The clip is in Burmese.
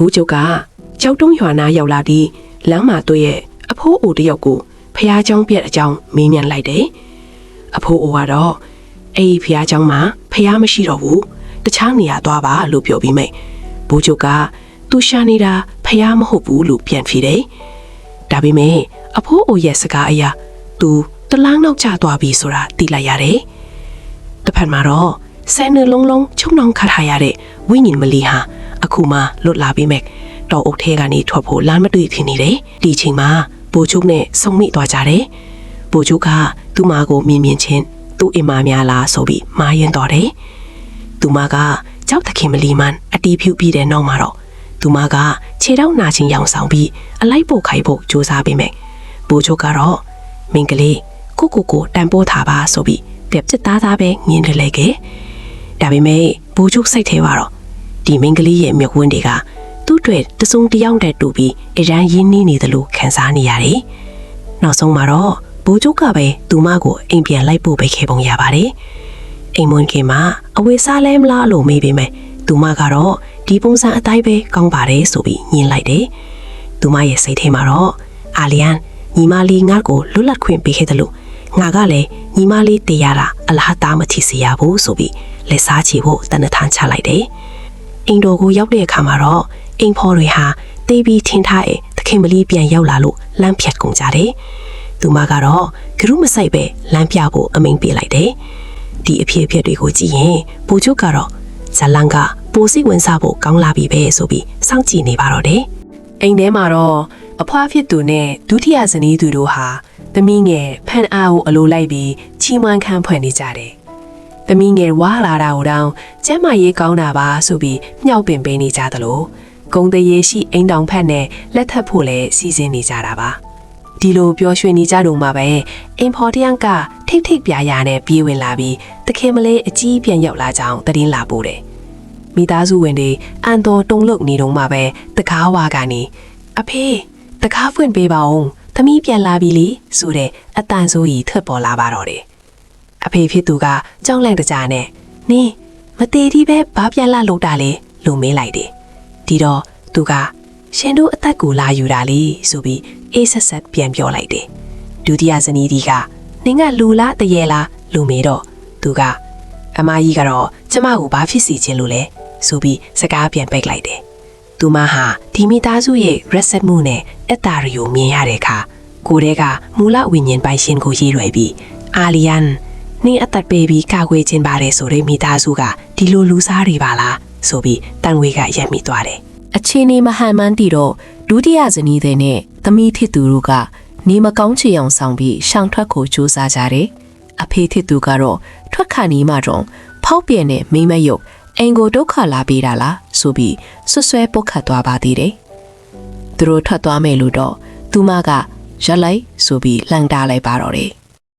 ဘူးကျုပ်ကကြောက်တုံးရွာနာရောက်လာပြီးလမ်းမှာတွေ့ရဲ့အဖိုးအိုတယောက်ကိုဖះเจ้าပြက်အကြောင်းမေးမြန်းလိုက်တယ်အဖိုးအိုကတော့အဲ့ဒီဖះเจ้าမှာဖះမရှိတော့ဘူးတခြားနေရာသွားပါလို့ပြောပြီးမိတ်ဘူးကျုပ်ကသူရှာနေတာဖះမဟုတ်ဘူးလို့ပြန်ဖြေတယ်ဒါပေမဲ့အဖိုးအိုရဲ့စကားအရာသူတလန်းနောက်ကျသွားပြီဆိုတာသိလိုက်ရတယ်တစ်ဖက်မှာတော့ဆယ်နှလုံးလုံးချုံနှောင်ခတ်ထားရတဲ့ဝိညာဉ်မလီဟာအခုမှလွတ်လာပြီးမဲ့တော်အုပ်ထဲကနေထွက်ဖို့လမ်းမတွေ့ဖြစ်နေတယ်ဒီချိန်မှာဘိုးချုပ်နဲ့ဆုံမိသွားကြတယ်ဘိုးချုပ်ကသူ့မကိုမြင်မြင်ချင်းသူ့အိမ်မများလားဆိုပြီးမှားရင်တော်တယ်သူမကကြောက်သခင်မလီမန်အတီးဖြူပြီးတဲ့နောက်မှာတော့သူမကခြေထောက်နာချင်းရောင်ဆောင်ပြီးအလိုက်ပို့ခိုင်းဖို့ကြိုးစားပေးမယ်ဘိုးချုပ်ကတော့မင်းကလေးကိုတန်ပိုးထားပါဆိုပြီးပြက်စစ်သားပဲငင်းတယ်လေကဲဒါပေမဲ့ဘိုးချုပ်စိတ်ထဲပါတော့ဒီမင်းကလေးရဲ့မြုပ်ဝန်းတွေကသူ့တွေ့တစုံတယောက်တည်းတူပြီးအရန်ရင်းနှီးနေတယ်လို့ခံစားနေရတယ်နောက်ဆုံးမှာတော့ဘိုးချုပ်ကပဲသူမကိုအိမ်ပြန်လိုက်ပို့ပေးခဲ့ပုံရပါတယ်အိမ်မွန်ခင်မှာအဝေးစားလဲမလားလို့မေးပေမဲ့သူမကတော့ဒီပုံစံအတိုင်းပဲကောင်းပါတယ်ဆိုပြီးညင်လိုက်တယ်သူမရဲ့စိတ်ထဲမှာတော့အာလီယန်ညီမလေးငါ့ကိုလွတ်လပ်ခွင့်ပေးခဲ့တယ်လို့ငါကလည်းညီမလေးတရားတာအလားသားမထီစီရဘူးဆိုပြီးလက်စားချေဖို့တနထန်ချလိုက်တယ်အိမ်တော်ကိုရောက်တဲ့အခါမှာတော့အိမ်ဖော်တွေဟာတေးပြီးထင်ထားတဲ့သခင်မလီပြန်ရောက်လာလို့လမ်းဖြတ်ကုန်ကြတယ်သူမကတော့ဂရုမစိုက်ပဲလမ်းပြဖို့အမိန့်ပေးလိုက်တယ်ဒီအဖြစ်တွေကိုကြည့်ရင်ဘိုးချုပ်ကတော့ဇလန်ကပိုစိတ်ဝင်စားဖို့ကောင်းလာပြီပဲဆိုပြီးစောင့်ကြည့်နေပါတော့တယ်အိမ်ထဲမှာတော့အဖွားဖြစ်သူနဲ့ဒုတိယဇနီးသူတို့ဟာသမီးငယ်ဖန်အားကိုအလိုလိုက်ပြီးချီးမွမ်းခန်းဖွင့်နေကြတယ်သမီးငယ်ဝါလာတာကိုတောင်ကျမ်းမာရေးကောင်းတာပါဆိုပြီးမြှောက်ပင်ပေးနေကြသလိုဂုံတရေရှိအိမ်တောင်ဖက်နဲ့လက်ထပ်ဖို့လည်းစီစဉ်နေကြတာပါဒီလိုပျော်ရွှင်နေကြတော့မှပဲအင်ဖော်တယန်ကထိတ်ပြာနဲ့ပြေးဝင်လာပြီးတခင်မလေးအကြီးပြန်ရောက်လာကြောင်းသတင်းလာပို့တယ်မိသားစုဝင်တွေအန်တော်တုံလုတ်နေတော့မှပဲတကားဝါကနေအဖေတကားဖွင့်ပေးပါဦးသမီးပြန်လာပြီလေဆိုတဲ့အတန်ဆိုးကြီးထွက်ပေါ်လာပါတော့တယ်အဖေဖြစ်သူကကြောက်လန့်တကြားနဲ့နင်းမသေးသေးပဲဘာပြန်လာလို့တာလေလို့မေးလိုက်တယ်ဒီတော့သူကရှင်တို့အသက်ကိုလာယူတာလေဆိုပြီးအေးဆက်ဆက်ပြန်ပြောလိုက်တယ်ဒုတိယဇနီးဒီကနင်းကလူလားတရေလားလို့မေးတော့သူကအမကြီးကတော့ကျမကိုဘာဖြစ်စီခြင်းလို့လဲဆိုပြီးစကားပြန်ပိတ်လိုက်တယ်သူမဟာဒီမိသားစုရဲ့ရက်ဆက်မှုနဲ့အတ္တတွေကိုမြင်ရတဲ့အခါကိုယ်တည်းကမူလဝိညာဉ်ပိုင်ရှင်ကိုရည်ရွယ်ပြီးအာလီယန်နင်းအသက်ပေးပြီးကာကွယ်ခြင်းပါတယ်ဆိုတဲ့မိသားစုကဒီလိုလူစားတွေပါလားဆိုပြီးတန်ဝေကရက်မိသွားတယ်အခြေအနေမဟန်မှန်းတည်တော့ဒုတိယဇနီးတဲ့နဲ့သမီးဖြစ်သူတို့ကနေမကောင်းချေအောင်ဆောင်ပြီးရှောင်ထွက်ကိုစူးစမ်းကြတယ်အဖေဖြစ်သူကတော့ထွက်ခါနီးမှတော့ဖောက်ပြန်တဲ့မိမယုတ်အင်ကိုဒုက္ခလာပေးတာလားဆိုပြီးဆွဆွဲပုတ်ခတ်သွားပါသေးတယ်သူတို့ထွက်သွားမယ်လို့တော့သူမကရက်လိုက်ဆိုပြီးလှန်တားလိုက်ပါတော့တယ်